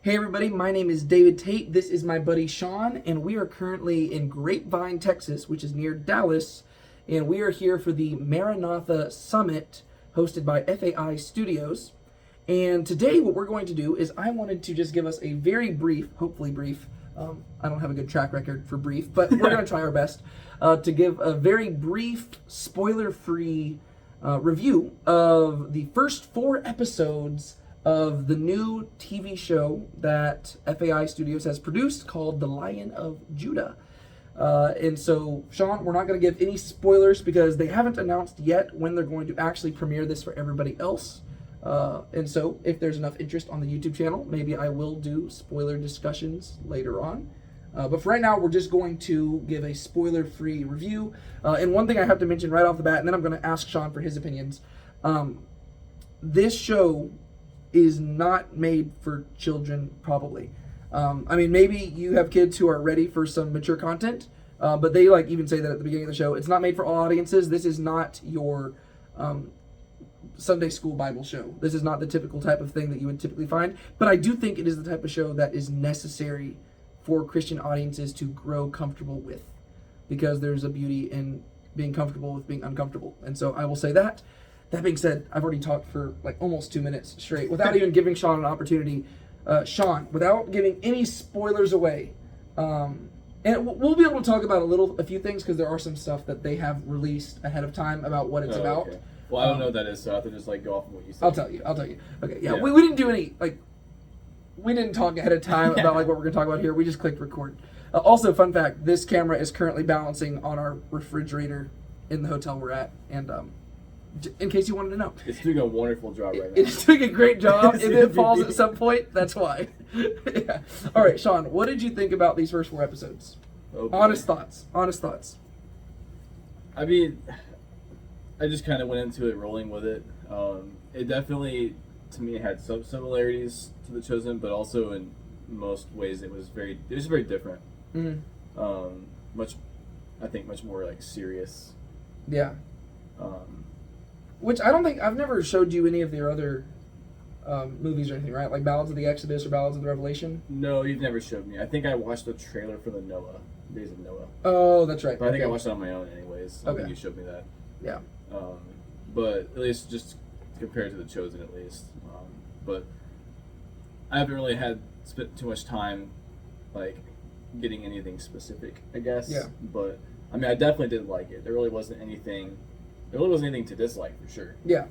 Hey everybody, my name is David Tate. This is my buddy Sean, and we are currently in Grapevine, Texas, which is near Dallas, and we are here for the Maranatha Summit hosted by FAI Studios. And today what we're going to do is I wanted to just give us a very brief, hopefully brief, I don't have a good track record for brief, but we're going to try our best to give a very brief, spoiler-free review of the first 4 episodes of the new TV show that FAI Studios has produced called The Lion of Judah. And so, Sean, we're not going to give any spoilers because they haven't announced yet when they're going to actually premiere this for everybody else. And so, if there's enough interest on the YouTube channel, maybe I will do spoiler discussions later on. But for right now, we're just going to give a spoiler-free review. And one thing I have to mention right off the bat, and then I'm going to ask Sean for his opinions. This show is not made for children, probably. I mean, maybe you have kids who are ready for some mature content, but they even say that at the beginning of the show. It's not made for all audiences. This is not your Sunday school Bible show. This is not the typical type of thing that you would typically find, but I do think it is the type of show that is necessary for Christian audiences to grow comfortable with, because there's a beauty in being comfortable with being uncomfortable. And so I will say that. That being said, I've already talked for almost 2 minutes straight without even giving Sean an opportunity. Sean, without giving any spoilers away, and we'll be able to talk about a few things because there are some stuff that they have released ahead of time about what it's about. Okay. Well, I don't know what that is, so I have to just go off of what you said. I'll tell you. Okay, yeah. We didn't do any, we didn't talk ahead of time about what we're going to talk about here. We just clicked record. Also, fun fact, this camera is currently balancing on our refrigerator in the hotel we're at, and in case you wanted to know. It's doing a wonderful job right now. It's doing a great job. If it falls at some point, that's why. Yeah. All right, Sean, what did you think about these first 4 episodes? Okay. Honest thoughts. I mean, I just kind of went into it rolling with it. It definitely, to me, had some similarities to The Chosen, but also in most ways it was very different. Mm-hmm. Much more serious. Yeah. Which I don't think, I've never showed you any of their other movies or anything, right? Like Ballads of the Exodus or Ballads of the Revelation? No, you've never showed me. I think I watched the trailer for the Days of Noah. Oh, that's right. But I think I watched it on my own anyways. I think you showed me that. Yeah. But at least just compared to The Chosen at least. But I haven't really spent too much time getting anything specific, I guess. Yeah. But I mean, I definitely did like it. There really wasn't anything to dislike for sure. Yeah.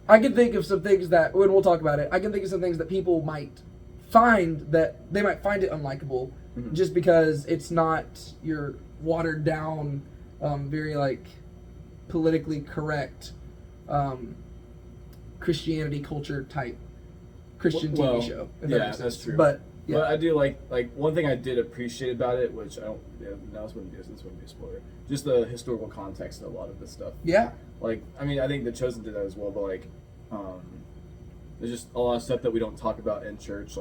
I can think of some things that, when we'll talk about it, I can think of some things that people might find that they might find it unlikable, mm-hmm. just because it's not your watered down, very politically correct Christianity culture type Christian TV show. Yeah, that's true. But yeah. But I do like one thing I did appreciate about it, which I don't. Yeah, now this wouldn't be a spoiler. Just the historical context of a lot of this stuff. Yeah. I mean, I think The Chosen did that as well, but there's just a lot of stuff that we don't talk about in church,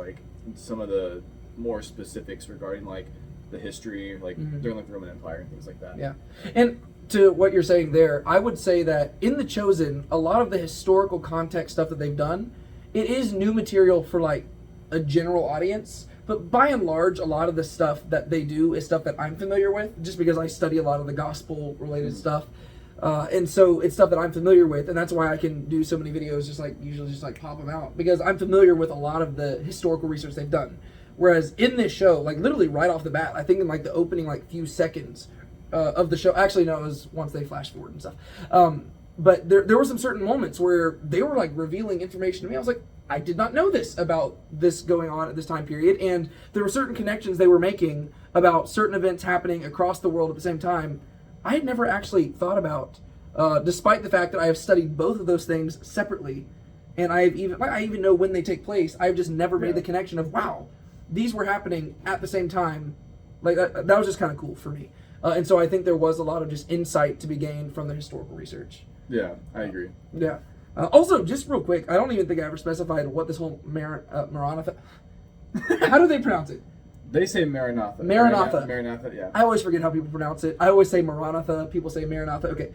some of the more specifics regarding the history, mm-hmm. during the Roman Empire and things like that. Yeah, and to what you're saying there, I would say that in The Chosen, a lot of the historical context stuff that they've done, it is new material for a general audience, but by and large, a lot of the stuff that they do is stuff that I'm familiar with, just because I study a lot of the gospel-related mm-hmm. stuff, and so it's stuff that I'm familiar with, and that's why I can do so many videos, usually pop them out, because I'm familiar with a lot of the historical research they've done. Whereas in this show, literally right off the bat, I think in the opening few seconds of the show, actually no, it was once they flash forward and stuff. But there were some certain moments where they were revealing information to me. I was like, I did not know this about this going on at this time period. And there were certain connections they were making about certain events happening across the world at the same time I had never actually thought about, despite the fact that I have studied both of those things separately. And I even know when they take place. I've just never made the connection of, wow, these were happening at the same time. That was just kind of cool for me. And so I think there was a lot of just insight to be gained from the historical research. Yeah, I agree. Yeah. Also, just real quick, I don't even think I ever specified what this whole Maranatha... How do they pronounce it? They say Maranatha. Maranatha. Maranatha, yeah. I always forget how people pronounce it. I always say Maranatha. People say Maranatha. Okay.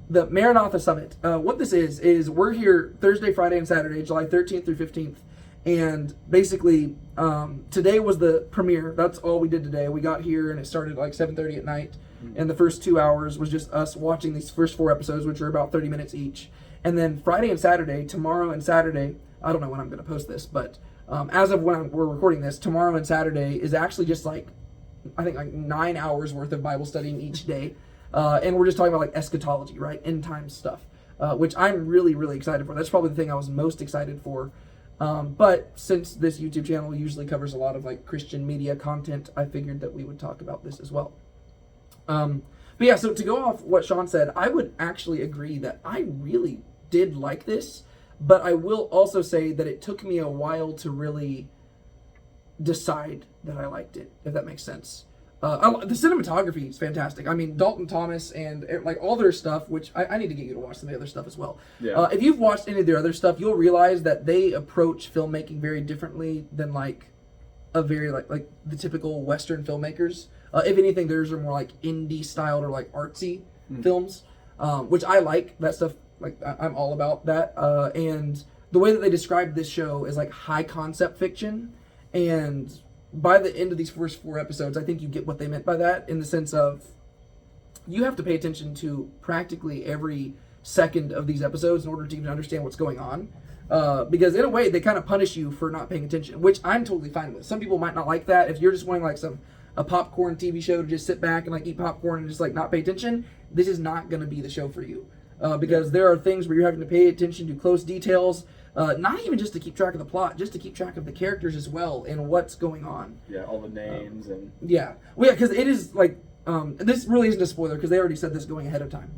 the Maranatha Summit. What this is we're here Thursday, Friday, and Saturday, July 13th through 15th. And basically, today was the premiere. That's all we did today. We got here and it started like 7:30 at night. And the first 2 hours was just us watching these first 4 episodes, which are about 30 minutes each. And then Friday and Saturday, tomorrow and Saturday, I don't know when I'm going to post this, but as of when we're recording this, tomorrow and Saturday is actually just like, I think like 9 hours worth of Bible studying each day. And we're just talking about like eschatology, right? End time stuff, which I'm really, really excited for. That's probably the thing I was most excited for. But since this YouTube channel usually covers a lot of like Christian media content, I figured that we would talk about this as well. But yeah, so to go off what Sean said, I would actually agree that I really did like this, but I will also say that it took me a while to really decide that I liked it, if that makes sense. The cinematography is fantastic. I mean, Dalton Thomas and like all their stuff, which I need to get you to watch some of the other stuff as well. Yeah. If you've watched any of their other stuff, you'll realize that they approach filmmaking very differently than like a very like the typical Western filmmakers. If anything, theirs are more like indie styled or like artsy films, which I like that stuff. Like I'm all about that. And the way that they described this show is like high concept fiction. And by the end of these first 4 episodes, I think you get what they meant by that, in the sense of you have to pay attention to practically every second of these episodes in order to even understand what's going on. Because in a way, they kind of punish you for not paying attention, which I'm totally fine with. Some people might not like that. If you're just wanting like a popcorn TV show to just sit back and like eat popcorn and just like not pay attention, this is not going to be the show for you. Because there are things where you're having to pay attention to close details, not even just to keep track of the plot, just to keep track of the characters as well and what's going on. Yeah, all the names and... Yeah. Well, yeah, because it is like, this really isn't a spoiler because they already said this going ahead of time.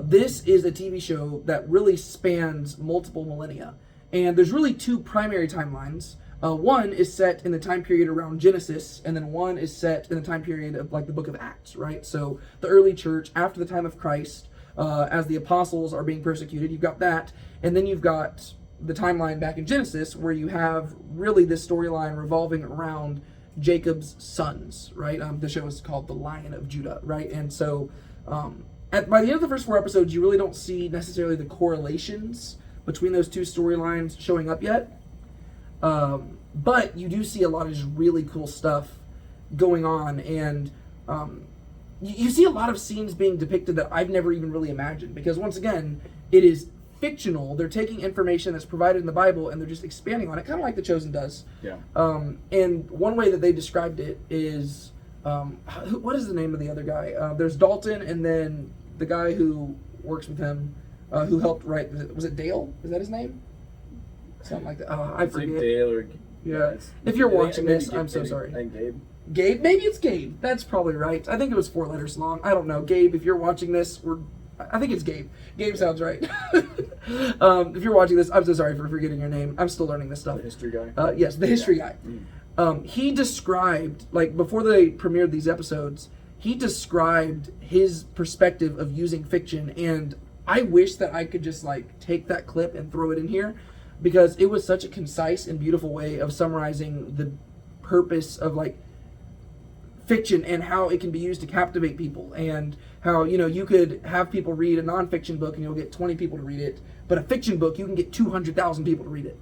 This is a TV show that really spans multiple millennia. And there's really 2 primary timelines. One is set in the time period around Genesis, and then one is set in the time period of like the book of Acts, right? So the early church after the time of Christ, as the apostles are being persecuted, you've got that. And then you've got the timeline back in Genesis where you have really this storyline revolving around Jacob's sons, right? The show is called The Lion of Judah, right? And so by the end of the first 4 episodes, you really don't see necessarily the correlations between those 2 storylines showing up yet. But you do see a lot of just really cool stuff going on, and you see a lot of scenes being depicted that I've never even really imagined, because once again, it is fictional. They're taking information that's provided in the Bible and they're just expanding on it, kind of like The Chosen does. Yeah. And one way that they described it is, what is the name of the other guy? There's Dalton, and then the guy who works with him, who helped write, was it Dale? Is that his name? Something like that. Oh, I forget. Like Dale or... Yeah. If you're watching this, I'm so sorry. I think Gabe. Gabe? Maybe it's Gabe. That's probably right. I think it was 4 letters long. I don't know. Gabe, if you're watching this, I think it's Gabe. Gabe sounds right. If you're watching this, I'm so sorry for forgetting your name. I'm still learning this stuff. The history guy? Yes, the history guy. He described, like, before they premiered these episodes, he described his perspective of using fiction, and I wish that I could just, like, take that clip and throw it in here, because it was such a concise and beautiful way of summarizing the purpose of, like, fiction and how it can be used to captivate people, and how, you know, you could have people read a nonfiction book and you'll get 20 people to read it, but a fiction book, you can get 200,000 people to read it.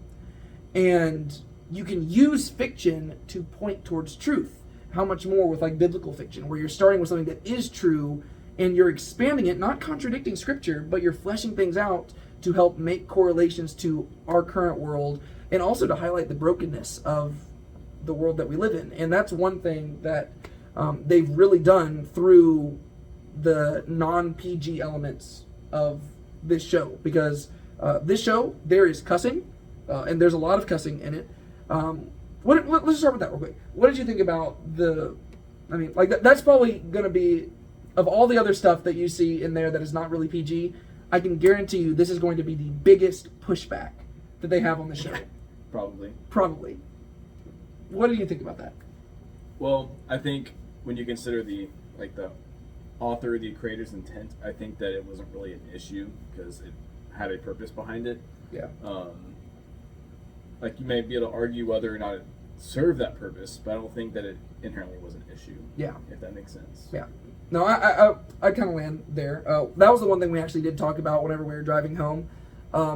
And you can use fiction to point towards truth. How much more with, like, biblical fiction, where you're starting with something that is true and you're expanding it, not contradicting scripture, but you're fleshing things out to help make correlations to our current world, and also to highlight the brokenness of the world that we live in. And that's one thing that they've really done through the non-PG elements of this show, because this show, there is cussing, and there's a lot of cussing in it. Let's start with that real quick. What did you think about that's probably going to be, of all the other stuff that you see in there that is not really PG, I can guarantee you this is going to be the biggest pushback that they have on the show. Probably. What do you think about that? Well, I think when you consider the author, the creator's intent, I think that it wasn't really an issue because it had a purpose behind it. Yeah. You may be able to argue whether or not it served that purpose, but I don't think that it inherently was an issue. Yeah. If that makes sense. Yeah. No, I kind of land there. That was the one thing we actually did talk about whenever we were driving home,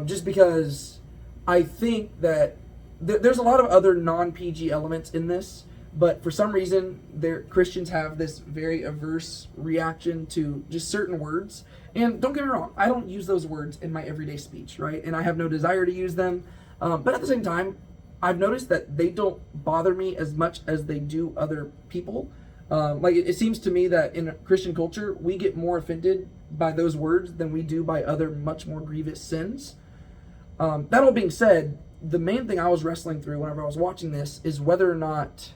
just because I think that there's a lot of other non-PG elements in this, but for some reason, Christians have this very averse reaction to just certain words. And don't get me wrong, I don't use those words in my everyday speech, right? And I have no desire to use them. But at the same time, I've noticed that they don't bother me as much as they do other people. It seems to me that in Christian culture, we get more offended by those words than we do by other much more grievous sins. That all being said, the main thing I was wrestling through whenever I was watching this is whether or not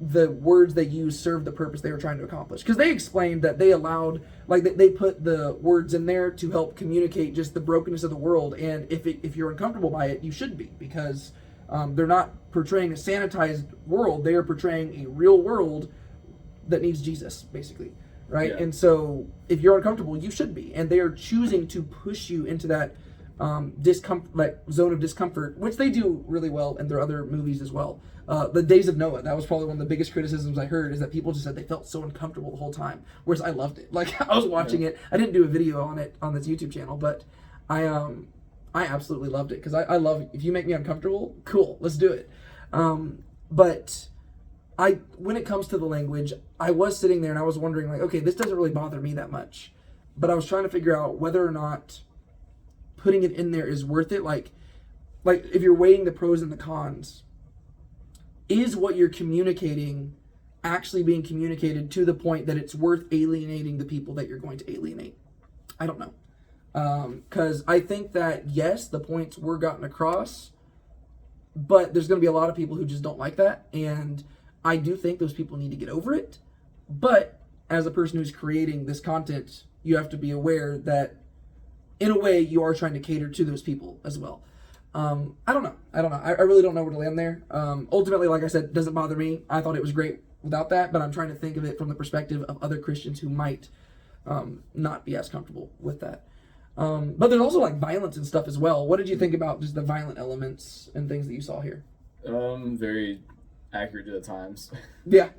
the words they used served the purpose they were trying to accomplish. Because they explained that they allowed, they put the words in there to help communicate just the brokenness of the world, and if you're uncomfortable by it, you should be, because they're not portraying a sanitized world, they are portraying a real world that needs Jesus, basically, right? Yeah. And so if you're uncomfortable, you should be, and they are choosing to push you into that zone of discomfort, which they do really well in their other movies as well. The Days of Noah, that was probably one of the biggest criticisms I heard, is that people just said they felt so uncomfortable the whole time, whereas I loved it. I was watching it. I didn't do a video on it on this YouTube channel, but I absolutely loved it, because I love, if you make me uncomfortable, cool, let's do it. But when it comes to the language, I was sitting there and I was wondering, okay, this doesn't really bother me that much, but I was trying to figure out whether or not putting it in there is worth it. Like if you're weighing the pros and the cons, is what you're communicating actually being communicated to the point that it's worth alienating the people that you're going to alienate? I don't know. Because I think that, yes, the points were gotten across, but there's going to be a lot of people who just don't like that, and I do think those people need to get over it. But as a person who's creating this content, you have to be aware that in a way you are trying to cater to those people as well. I don't know. I really don't know where to land there. Ultimately, like I said, it doesn't bother me. I thought it was great without that, but I'm trying to think of it from the perspective of other Christians who might not be as comfortable with that. But there's also violence and stuff as well. What did you think about just the violent elements and things that you saw here? Very accurate to the times. Yeah.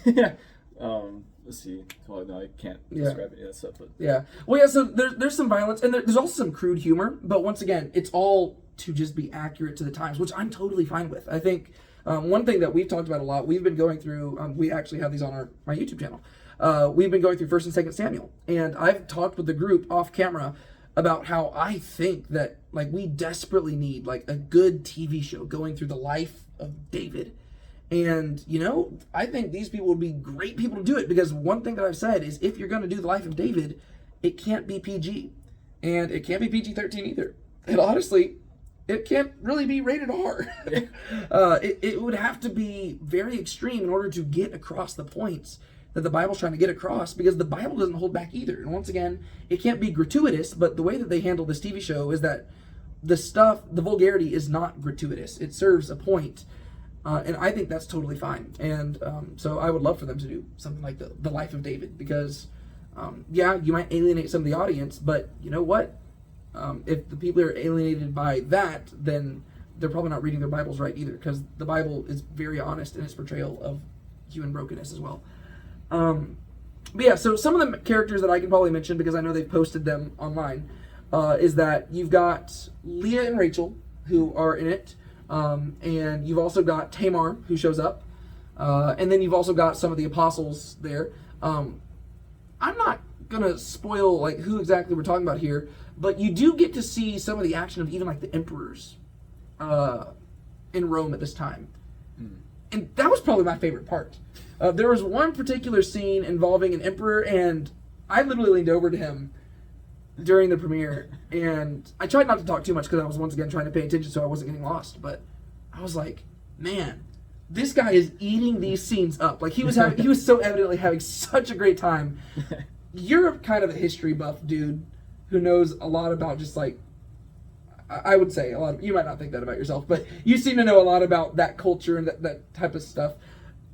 Yeah. Let's see. Well, no, I can't describe any of that stuff. But yeah. Well, yeah. So there's some violence, and there's also some crude humor. But once again, it's all to just be accurate to the times, which I'm totally fine with. I think one thing that we've talked about a lot, we've been going through. We actually have these on my YouTube channel. We've been going through 1 and 2 Samuel, and I've talked with the group off camera about how I think that we desperately need a good TV show going through the life of David. And, I think these people would be great people to do it, because one thing that I've said is, if you're going to do the life of David, it can't be PG. And it can't be PG-13 either. And honestly, it can't really be rated R. It would have to be very extreme in order to get across the points that the Bible's trying to get across, because the Bible doesn't hold back either. And once again, it can't be gratuitous, but the way that they handle this TV show is that the vulgarity is not gratuitous. It serves a point. And I think that's totally fine. And so I would love for them to do something like the life of David, because, you might alienate some of the audience, but you know what? If the people are alienated by that, then they're probably not reading their Bibles right either, because the Bible is very honest in its portrayal of human brokenness as well. But yeah, so some of the characters that I can probably mention, because I know they've posted them online, is that you've got Leah and Rachel, who are in it. And you've also got Tamar, who shows up, and then you've also got some of the apostles there. I'm not gonna spoil who exactly we're talking about here, but you do get to see some of the action of even the emperors in Rome at this time. And that was probably my favorite part. There was one particular scene involving an emperor, and I literally leaned over to him during the premiere, and I tried not to talk too much, because I was once again trying to pay attention so I wasn't getting lost, but I was like, man, this guy is eating these scenes up. He was so evidently having such a great time. You're kind of a history buff dude who knows a lot about just I would say a lot of, you might not think that about yourself, but you seem to know a lot about that culture and that type of stuff.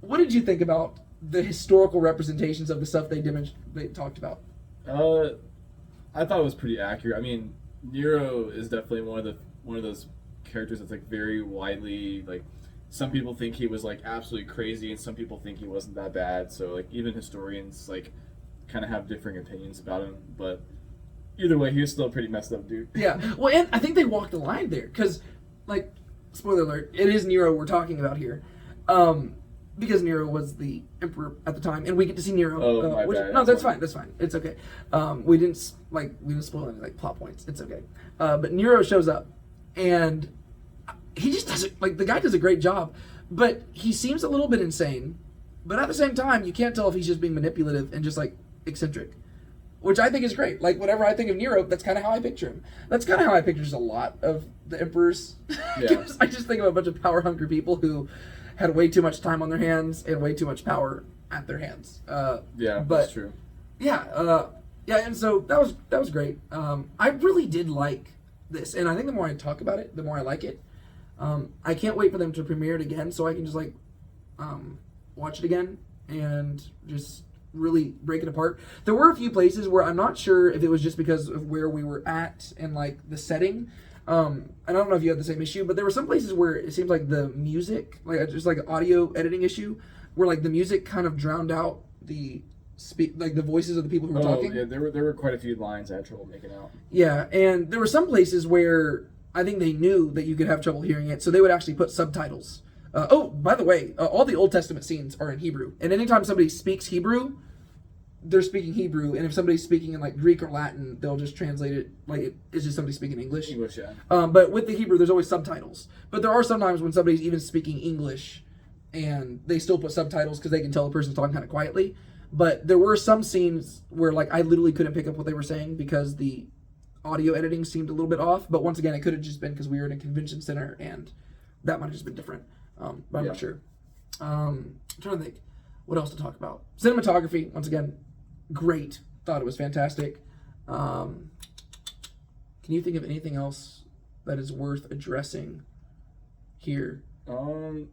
What did you think about the historical representations of the stuff they talked about? I thought it was pretty accurate. I mean, Nero is definitely one of those characters that's very widely some people think he was like absolutely crazy, and some people think he wasn't that bad. So like even historians like kind of have differing opinions about him, but either way, he was still a pretty messed up dude. Yeah. Well, and I think they walked the line there because, like, spoiler alert, it is Nero we're talking about here. Because Nero was the emperor at the time, and we get to see Nero. Oh, my bad. No, that's fine. That's fine. It's okay. We didn't spoil any like plot points. It's okay. But Nero shows up, and he just does it. Like the guy does a great job, but he seems a little bit insane. But at the same time, you can't tell if he's just being manipulative and just like eccentric, which I think is great. Like whenever I think of Nero, that's kind of how I picture him. That's kind of how I picture just a lot of the emperors. Yeah. I just think of a bunch of power-hungry people who had way too much time on their hands and way too much power at their hands. Yeah, but, that's true. Yeah, and so that was great. I really did like this, and I think the more I talk about it, the more I like it. I can't wait for them to premiere it again, so I can just like watch it again and just really break it apart. There were a few places where I'm not sure if it was just because of where we were at and like the setting. I don't know if you had the same issue, but there were some places where it seems like the music, like just like an audio editing issue, where like the music kind of drowned out the like the voices of the people who were talking. Yeah, there were quite a few lines I had trouble making out. Yeah, and there were some places where I think they knew that you could have trouble hearing it, so they would actually put subtitles. Oh, by the way, all the Old Testament scenes are in Hebrew, and anytime somebody speaks Hebrew, they're speaking Hebrew, and if somebody's speaking in like Greek or Latin, they'll just translate it like it's just somebody speaking English. English, yeah. But with the Hebrew, there's always subtitles. But there are sometimes when somebody's even speaking English, and they still put subtitles because they can tell the person's talking kind of quietly. But there were some scenes where like I literally couldn't pick up what they were saying because the audio editing seemed a little bit off. But once again, it could have just been because we were in a convention center, and that might have just been different. But I'm not sure. I'm trying to think what else to talk about. Cinematography, once again, great. Thought it was fantastic. Can you think of anything else that is worth addressing here? The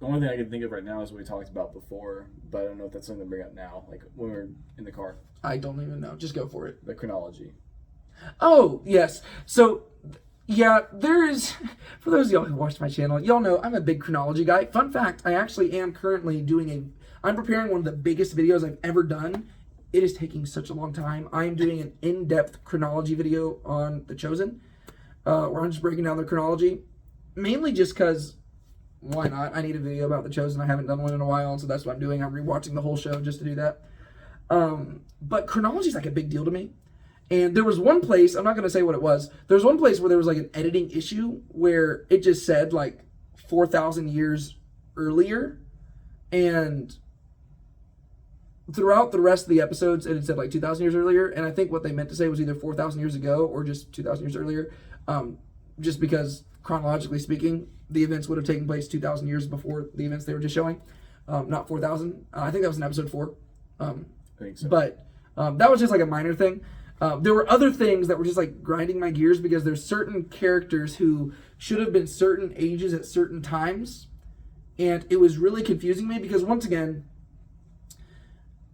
only thing I can think of right now is what we talked about before, but I don't know if that's something to bring up now, like when we're in the car. I don't even know. Just go for it. The chronology. Oh, yes. So, yeah, there is, for those of y'all who watched my channel, y'all know I'm a big chronology guy. Fun fact, I actually am currently I'm preparing one of the biggest videos I've ever done. It is taking such a long time. I am doing an in-depth chronology video on The Chosen, where I'm just breaking down the chronology, mainly just because, why not? I need a video about The Chosen. I haven't done one in a while, and so that's what I'm doing. I'm rewatching the whole show just to do that. But chronology is like a big deal to me. And there was one place, I'm not going to say what it was, there was one place where there was like an editing issue where it just said like 4,000 years earlier, and throughout the rest of the episodes it had said like 2,000 years earlier, and I think what they meant to say was either 4,000 years ago or just 2,000 years earlier, just because chronologically speaking, the events would have taken place 2,000 years before the events they were just showing, not 4,000. I think that was in episode 4. I think so. But that was just like a minor thing. There were other things that were just like grinding my gears because there's certain characters who should have been certain ages at certain times, and it was really confusing me because once again,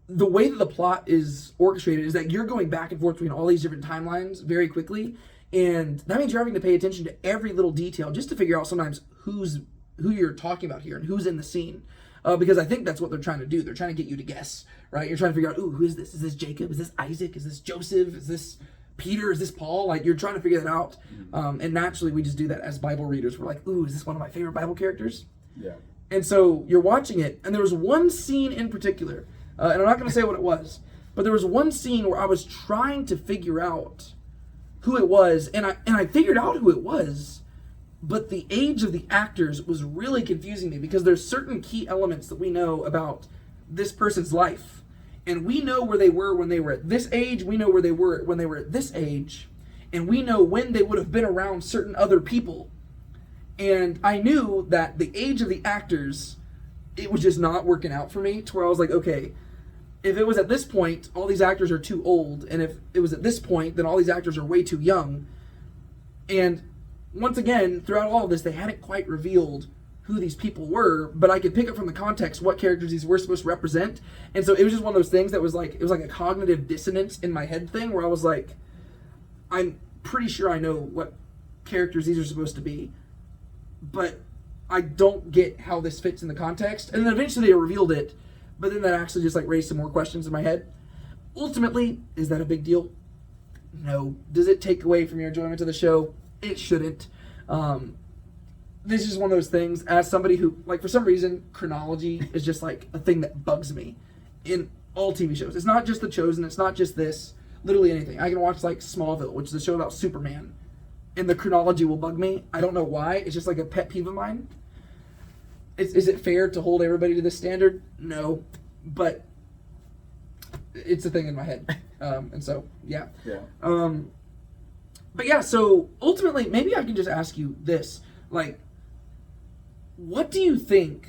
the way that the plot is orchestrated is that you're going back and forth between all these different timelines very quickly, and that means you're having to pay attention to every little detail just to figure out sometimes who you're talking about here and who's in the scene. Because I think that's what they're trying to do. They're trying to get you to guess, right? You're trying to figure out, ooh, who is this? Is this Jacob? Is this Isaac? Is this Joseph? Is this Peter? Is this Paul? Like, you're trying to figure that out. And naturally, we just do that as Bible readers. We're like, ooh, is this one of my favorite Bible characters? Yeah. And so you're watching it, and there was one scene in particular, and I'm not going to say what it was, but there was one scene where I was trying to figure out who it was, and I figured out who it was, but the age of the actors was really confusing me because there's certain key elements that we know about this person's life. And we know where they were when they were at this age, we know where they were when they were at this age, and we know when they would have been around certain other people. And I knew that the age of the actors, it was just not working out for me to where I was like, okay, if it was at this point, all these actors are too old, and if it was at this point, then all these actors are way too young. And once again, throughout all of this, they hadn't quite revealed who these people were, but I could pick up from the context what characters these were supposed to represent. And so it was just one of those things that was like, it was like a cognitive dissonance in my head thing where I was like, I'm pretty sure I know what characters these are supposed to be, but I don't get how this fits in the context. And then eventually they revealed it, but then that actually just like raised some more questions in my head. Ultimately, is that a big deal? No. Does it take away from your enjoyment of the show? It shouldn't. This is one of those things, as somebody who, like, for some reason, chronology is just like a thing that bugs me in all TV shows. It's not just The Chosen, it's not just this, literally anything. I can watch like Smallville, which is a show about Superman, and the chronology will bug me. I don't know why. It's just like a pet peeve of mine. Is it fair to hold everybody to this standard? No, but it's a thing in my head. And so, yeah. Yeah. But yeah, so ultimately, maybe I can just ask you this. Like, what do you think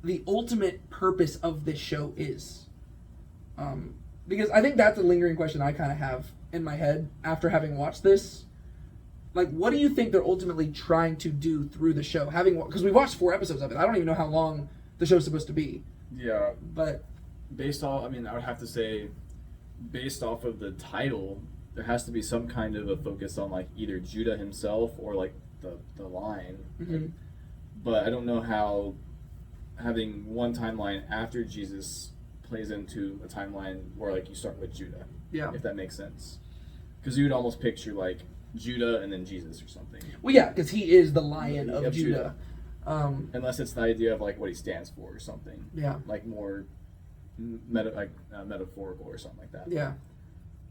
the ultimate purpose of this show is? Because I think that's a lingering question I kind of have in my head after having watched this. Like, what do you think they're ultimately trying to do through the show? Because we watched 4 episodes of it. I don't even know how long the show's supposed to be. Yeah. But I would have to say, based off of the title, there has to be some kind of a focus on like either Judah himself or like the line. Mm-hmm. Like, but I don't know how having one timeline after Jesus plays into a timeline where like you start with Judah. Yeah. If that makes sense. Because you would almost picture like Judah and then Jesus or something. Well, yeah, because he is the Lion of Judah. Unless it's the idea of like what he stands for or something. Yeah. Like more metaphorical or something like that. Yeah.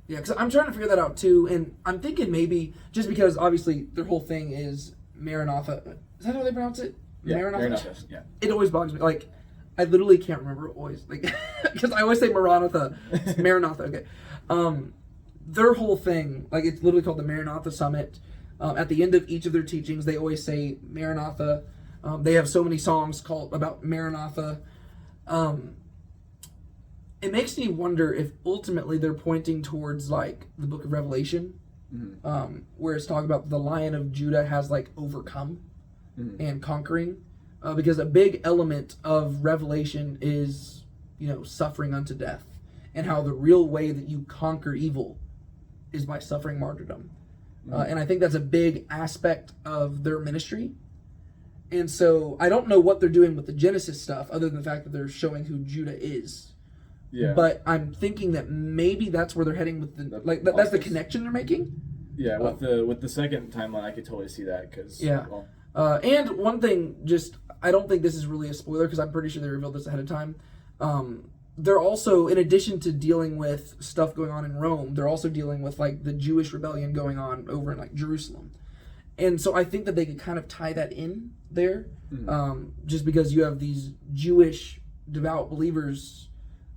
Yeah, because I'm trying to figure that out too, and I'm thinking maybe, just because obviously their whole thing is Maranatha. Is that how they pronounce it? Yeah, Maranatha? yeah. It always bugs me. Like, I literally can't remember it always. Like, because I always say Maranatha. It's Maranatha, okay. Their whole thing, like, it's literally called the Maranatha Summit. At the end of each of their teachings, they always say Maranatha. They have so many songs called about Maranatha. It makes me wonder if ultimately they're pointing towards like the book of Revelation, where it's talking about the Lion of Judah has like overcome and conquering, because a big element of Revelation is, suffering unto death, and how the real way that you conquer evil is by suffering martyrdom. And I think that's a big aspect of their ministry. And so I don't know what they're doing with the Genesis stuff other than the fact that they're showing who Judah is. Yeah. But I'm thinking that maybe that's where they're heading with that's the connection they're making. Yeah, with the second timeline, I could totally see that because and one thing, just I don't think this is really a spoiler because I'm pretty sure they revealed this ahead of time. They're also, in addition to dealing with stuff going on in Rome, they're also dealing with like the Jewish rebellion going on over in like Jerusalem, and so I think that they could kind of tie that in there, just because you have these Jewish devout believers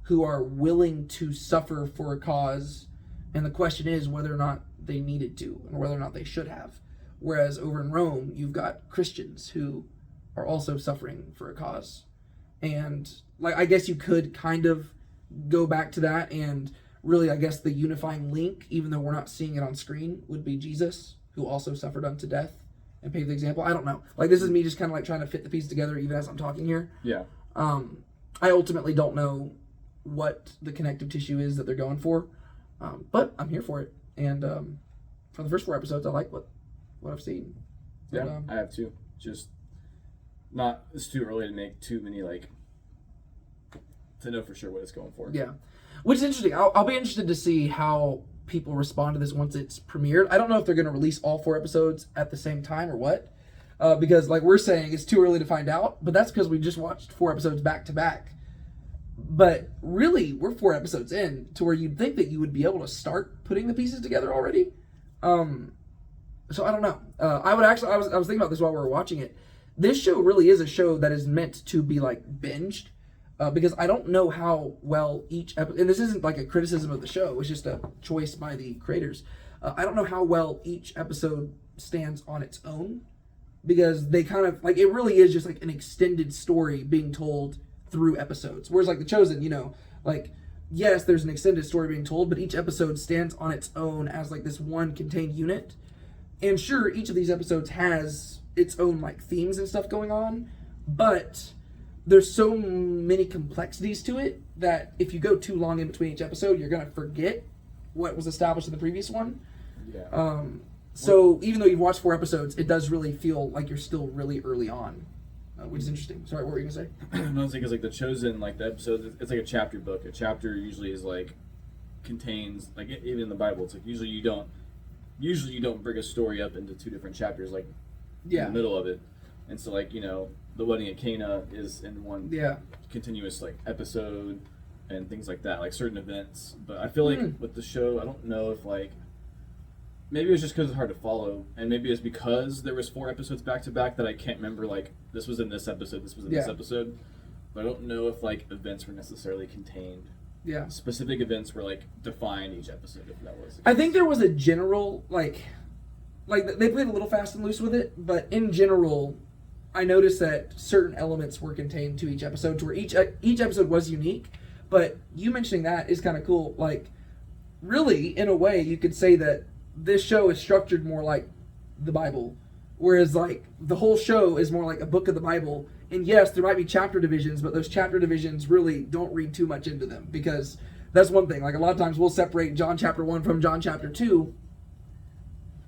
who are willing to suffer for a cause, and the question is whether or not they needed to, or whether or not they should have. Whereas over in Rome, you've got Christians who are also suffering for a cause. And, like, I guess you could kind of go back to that, and really, I guess the unifying link, even though we're not seeing it on screen, would be Jesus, who also suffered unto death and paid the example. I don't know. Like, this is me just kind of, like, trying to fit the pieces together even as I'm talking here. Yeah. I ultimately don't know what the connective tissue is that they're going for, but I'm here for it. And for the first 4 episodes, I like what I've seen. Yeah, But, I have too. Just it's too early to make too many to know for sure what it's going for. Yeah, which is interesting. I'll be interested to see how people respond to this once it's premiered. I don't know if they're going to release all 4 episodes at the same time or what, because like we're saying, it's too early to find out. But that's because we just watched 4 episodes back to back. But really, we're 4 episodes in to where you'd think that you would be able to start putting the pieces together already. So I don't know. I was thinking about this while we were watching it. This show really is a show that is meant to be like binged, because I don't know how well each episode, and this isn't like a criticism of the show, it's just a choice by the creators. I don't know how well each episode stands on its own, because they kind of, like, it really is just like an extended story being told through episodes. Whereas like The Chosen, like, yes, there's an extended story being told, but each episode stands on its own as like this one contained unit. And sure, each of these episodes has its own like themes and stuff going on, but there's so many complexities to it that if you go too long in between each episode, you're gonna forget what was established in the previous one. Yeah. So even though you've watched 4 episodes, it does really feel like you're still really early on. which is interesting. Sorry, what were you gonna say? No, it's because like The Chosen, like the episode, it's like a chapter book. A chapter usually is like contains like even in the Bible, it's like usually you don't break a story up into two different chapters like in the middle of it. And so like the wedding at Cana is in one continuous like episode and things like that, like certain events. But I feel like with the show, I don't know if like maybe it was just because it's hard to follow, and maybe it's because there was 4 episodes back to back that I can't remember like this was in this episode, this was in this episode. But I don't know if like events were necessarily contained. Yeah. Specific events were like defined each episode, if that was. I think there was a general like they played a little fast and loose with it, but in general, I noticed that certain elements were contained to each episode, to where each episode was unique. But you mentioning that is kind of cool. Like, really, in a way, you could say that this show is structured more like the Bible, whereas like the whole show is more like a book of the Bible. And yes, there might be chapter divisions, but those chapter divisions really don't read too much into them, because that's one thing. Like, a lot of times we'll separate John chapter 1 from John chapter 2,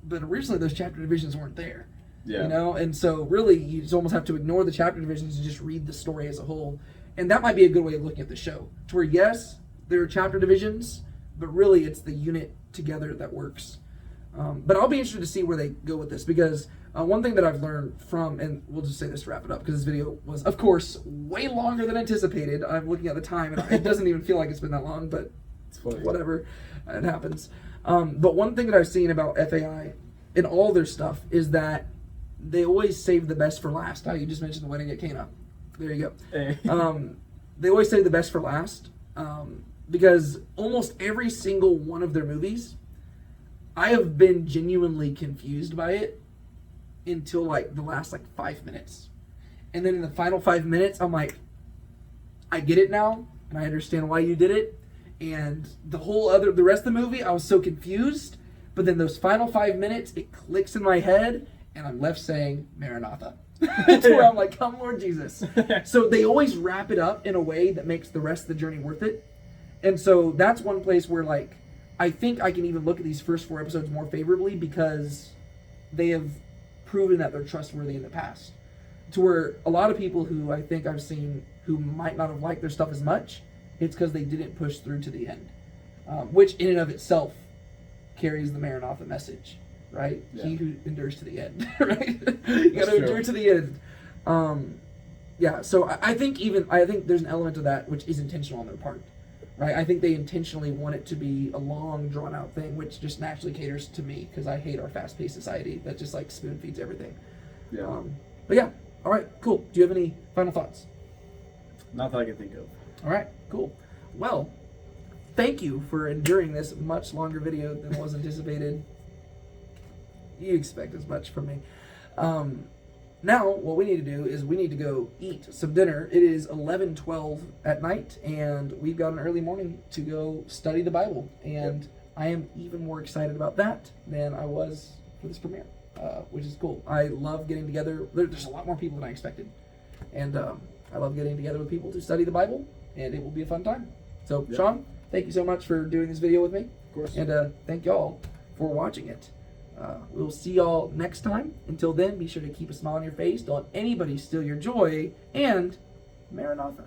but originally those chapter divisions weren't there. Yeah. And so really you just almost have to ignore the chapter divisions and just read the story as a whole. And that might be a good way of looking at the show, to where yes, there are chapter divisions, but really it's the unit together that works. But I'll be interested to see where they go with this, because one thing that I've learned from, and we'll just say this to wrap it up, because this video was, of course, way longer than anticipated. I'm looking at the time, and it doesn't even feel like it's been that long, but it's whatever. It happens. But one thing that I've seen about FAI in all their stuff is that they always save the best for last. You just mentioned the wedding at Cana. There you go. Hey. They always save the best for last, because almost every single one of their movies, I have been genuinely confused by it until like the last 5 minutes. And then in the final 5 minutes, I'm like, I get it now, and I understand why you did it. And the rest of the movie, I was so confused. But then those final 5 minutes, it clicks in my head, and I'm left saying, Maranatha. To where I'm like, come Lord Jesus. So they always wrap it up in a way that makes the rest of the journey worth it. And so that's one place where I think I can even look at these first 4 episodes more favorably, because they have proven that they're trustworthy in the past. To where a lot of people who I think I've seen who might not have liked their stuff as much, it's because they didn't push through to the end. Which in and of itself carries the Maranatha message, right? Yeah. He who endures to the end, right? You got to endure to the end. So I think there's an element of that which is intentional on their part. Right, I think they intentionally want it to be a long, drawn-out thing, which just naturally caters to me, because I hate our fast-paced society that just spoon-feeds everything. Yeah. But yeah, all right, cool. Do you have any final thoughts? Not that I can think of. All right, cool. Well, thank you for enduring this much longer video than was anticipated. You expect as much from me. Now, what we need to do is we need to go eat some dinner. It is 11:12 at night, and we've got an early morning to go study the Bible. And I am even more excited about that than I was for this premiere, which is cool. I love getting together. There's a lot more people than I expected. And I love getting together with people to study the Bible, and it will be a fun time. So, Sean, thank you so much for doing this video with me. Of course. And thank y'all for watching it. We'll see y'all next time. Until then, be sure to keep a smile on your face. Don't let anybody steal your joy. And Maranatha.